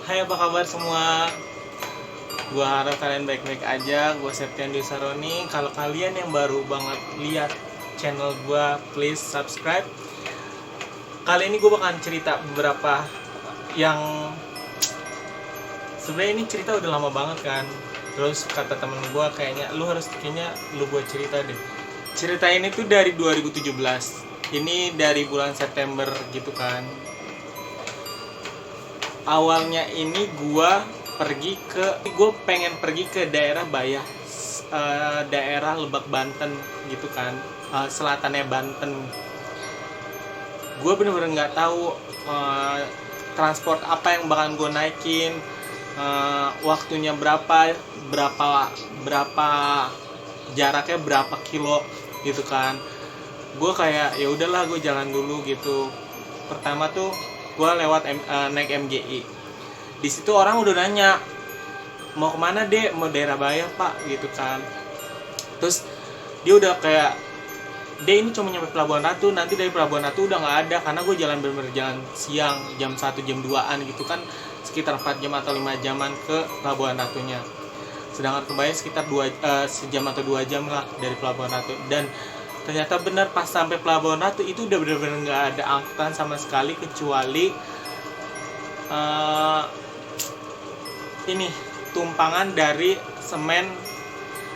Hai, apa kabar semua? Gua harap kalian baik-baik aja. Gua Septian Saroni. Kalau kalian yang baru banget lihat channel gua, please subscribe. Kali ini gua bakalan cerita beberapa yang sebenarnya ini cerita udah lama banget kan. Terus kata temen gua kayaknya lu buat cerita deh. Cerita ini tuh dari 2017. Ini dari bulan September gitu kan. Awalnya ini gue pengen pergi ke daerah Bayah, daerah Lebak Banten gitu kan, selatannya Banten. Gue bener-bener nggak tahu transport apa yang bakal gue naikin, waktunya berapa berapa jaraknya berapa kilo gitu kan. Gue kayak ya udahlah, gue jalan dulu gitu. Pertama tuh gue naik MGI. Di situ orang udah nanya, mau kemana dek? Mau daerah Bayah pak gitu kan. Terus dia udah kayak, dek ini cuma nyampe Pelabuhan Ratu, nanti dari Pelabuhan Ratu udah nggak ada, karena gue bener-bener jalan siang, jam 1 jam 2an gitu kan, sekitar 4 jam atau 5 jaman ke Pelabuhan Ratunya. Sedangkan ke Bayah sekitar sejam atau 2 jam lah dari Pelabuhan Ratu. Dan ternyata benar, pas sampai Pelabuhan Ratu itu udah bener-bener nggak ada angkutan sama sekali, kecuali ini tumpangan dari semen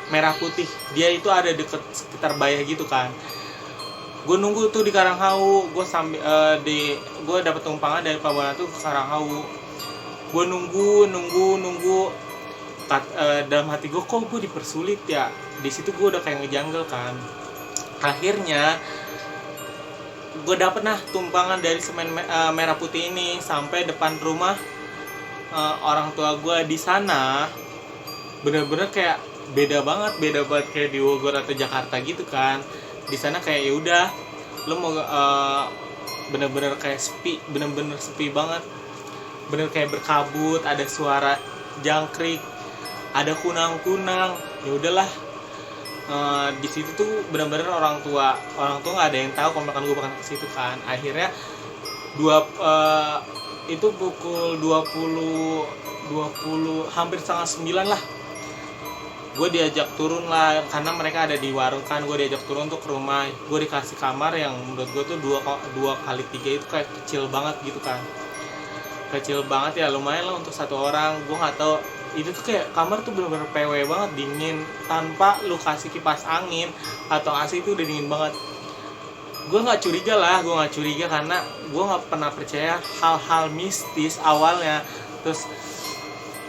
Merah Putih. Dia itu ada deket sekitar Bayah gitu kan. Gue nunggu tuh di Karanghau. Gue dapet tumpangan dari Pelabuhan Ratu ke Karanghau. Gue nunggu. Dalam hati gue, kok gue dipersulit ya. Di situ gue udah kayak ngejanggal kan. Akhirnya gue dapet nah tumpangan dari semen Merah Putih ini sampai depan rumah orang tua gue. Di sana bener-bener kayak beda banget kayak di Bogor atau Jakarta gitu kan. Di sana kayak ya udah, lo mau bener-bener kayak sepi, bener-bener sepi banget, bener kayak berkabut, ada suara jangkrik, ada kunang-kunang. Ya udahlah, di situ tuh benar-benar orang tua nggak ada yang tahu kalau misalkan gue bakal ke situ kan. Akhirnya itu pukul 20 hampir setengah 9 lah, gue diajak turun lah, karena mereka ada di warung kan. Gue diajak turun untuk ke rumah. Gue dikasih kamar yang menurut gue tuh 2x3 itu kayak kecil banget gitu kan. Kecil banget ya, lumayan lah untuk satu orang. Gue nggak tahu, itu tuh kayak kamar tuh bener-bener PW banget, dingin, tanpa lu kasih kipas angin atau AC itu udah dingin banget. Gue nggak curiga karena gue nggak pernah percaya hal-hal mistis awalnya. Terus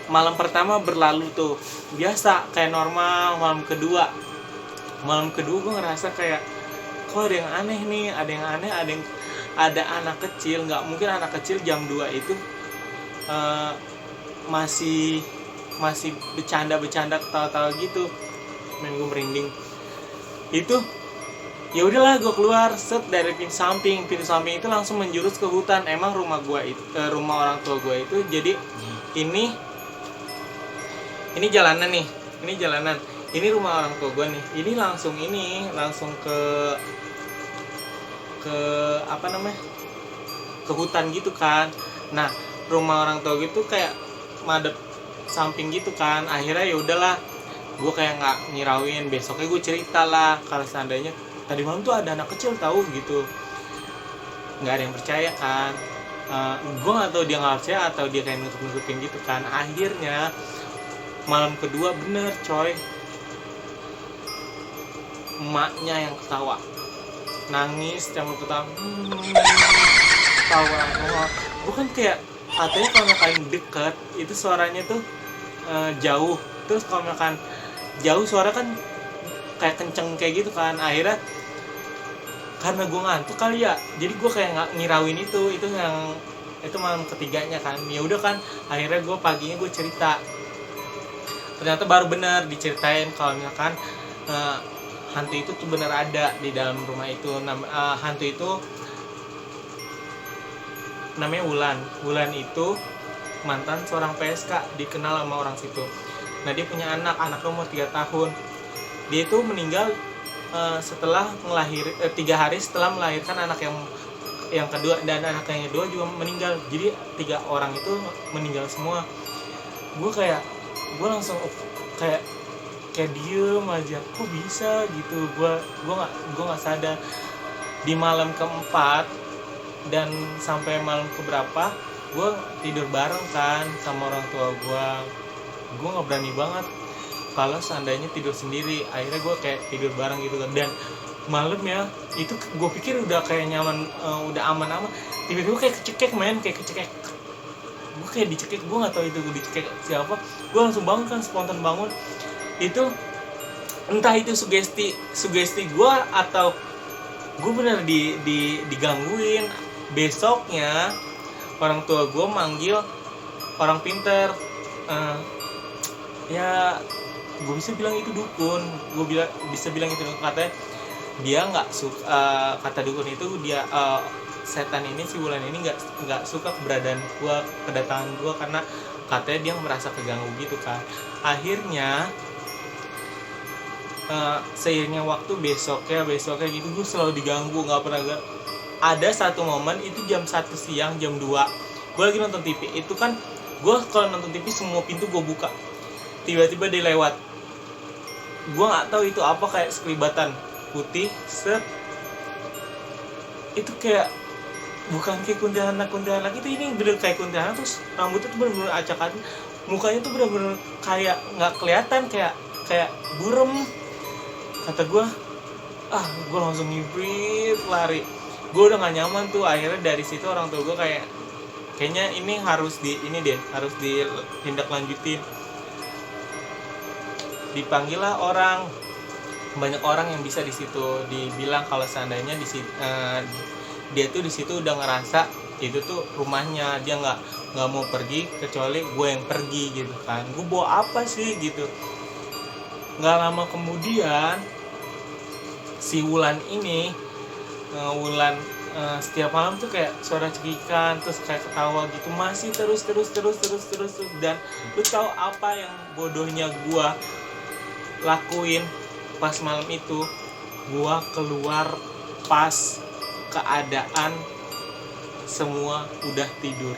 malam pertama berlalu tuh biasa kayak normal. Malam kedua gue ngerasa kayak, kok ada yang aneh nih, ada anak kecil. Nggak mungkin anak kecil jam 2 itu masih bercanda ketawa-tawa gitu. Gue merinding. Itu ya udahlah, gue keluar dari pintu samping itu langsung menjurus ke hutan. Emang rumah orang tua gue itu, jadi ini jalanan nih, ini rumah orang tua gue nih. Ini langsung ke apa namanya, ke hutan gitu kan. Nah, rumah orang tua gue itu kayak madep samping gitu kan. Akhirnya ya udahlah, gue kayak nggak ngirauin. Besoknya gue cerita lah, kalau seandainya tadi malam tuh ada anak kecil tahu gitu. Nggak ada yang percaya kan. Gue nggak tahu dia nggak percaya atau dia kayak nutup-nutupin gitu kan. Akhirnya malam kedua bener coy, emaknya yang ketawa, nangis, cuma ketawa. Gue kan kayak, katanya kalau misalkan deket itu suaranya tuh jauh. Terus kalau misalkan jauh suara kan kayak kenceng kayak gitu kan. Akhirnya karena gue ngantuk kali ya, jadi gue kayak nggak ngirauin itu malam ketiganya kan. Ya udah kan, akhirnya gue paginya gue cerita. Ternyata baru bener diceritain kalau misalkan hantu itu tuh bener ada di dalam rumah itu. Hantu itu namanya Wulan itu mantan seorang PSK, dikenal sama orang situ. Nah, dia punya anaknya umur 3 tahun. Dia itu meninggal setelah 3 hari setelah melahirkan anak yang yang kedua, dan anak yang kedua juga meninggal. Jadi 3 orang itu meninggal semua. Gue langsung kayak diem aja, kok bisa gitu. Gue nggak sadar. Di malam keempat dan sampai malam keberapa gue tidur bareng kan sama orang tua gue nggak berani banget kalau seandainya tidur sendiri. Akhirnya gue kayak tidur bareng gitu kan. Dan malam ya itu gue pikir udah kayak nyaman, udah aman-aman, tiba-tiba kayak kecekek kayak kecekek. Gue kayak dicekek, gue nggak tahu itu gue dicekek siapa. Gue langsung bangun kan, spontan bangun. Itu entah itu sugesti gue atau gue bener digangguin. Besoknya orang tua gue manggil orang pinter, ya gue bisa bilang itu dukun. Bisa bilang itu dukun. Katanya dia nggak suka, kata dukun itu dia, setan ini, si Wulan ini nggak suka keberadaan gue, kedatangan gue, karena katanya dia merasa keganggu gitu kan. Akhirnya seiringnya waktu besoknya gitu gue selalu diganggu, nggak pernah ada satu momen itu jam 1 siang, jam 2 gue lagi nonton TV. Itu kan gue kalau nonton TV semua pintu gue buka, tiba-tiba dia lewat. Gue nggak tahu itu apa, kayak sekelibatan putih set. Itu kayak bukan kayak kuntilanak itu, ini bener kayak kuntilanak. Terus rambutnya tuh bener-bener acak-acak, mukanya tuh bener-bener kayak nggak kelihatan, kayak burem. Kata gue, gue langsung ngibrit, lari. Gue udah gak nyaman tuh. Akhirnya dari situ orang tua gue kayaknya ini harus ditindak lanjutin. Dipanggil lah orang, banyak orang yang bisa di situ. Dibilang kalau seandainya dia tuh di situ udah ngerasa itu tuh rumahnya, dia nggak mau pergi kecuali gue yang pergi gitu kan. Gue bawa apa sih gitu. Nggak lama kemudian si Wulan ini, setiap malam tuh kayak suara cekikan, terus kayak ketawa gitu, masih terus. Dan lu tahu apa yang bodohnya gua lakuin pas malam itu? Gua keluar pas keadaan semua udah tidur.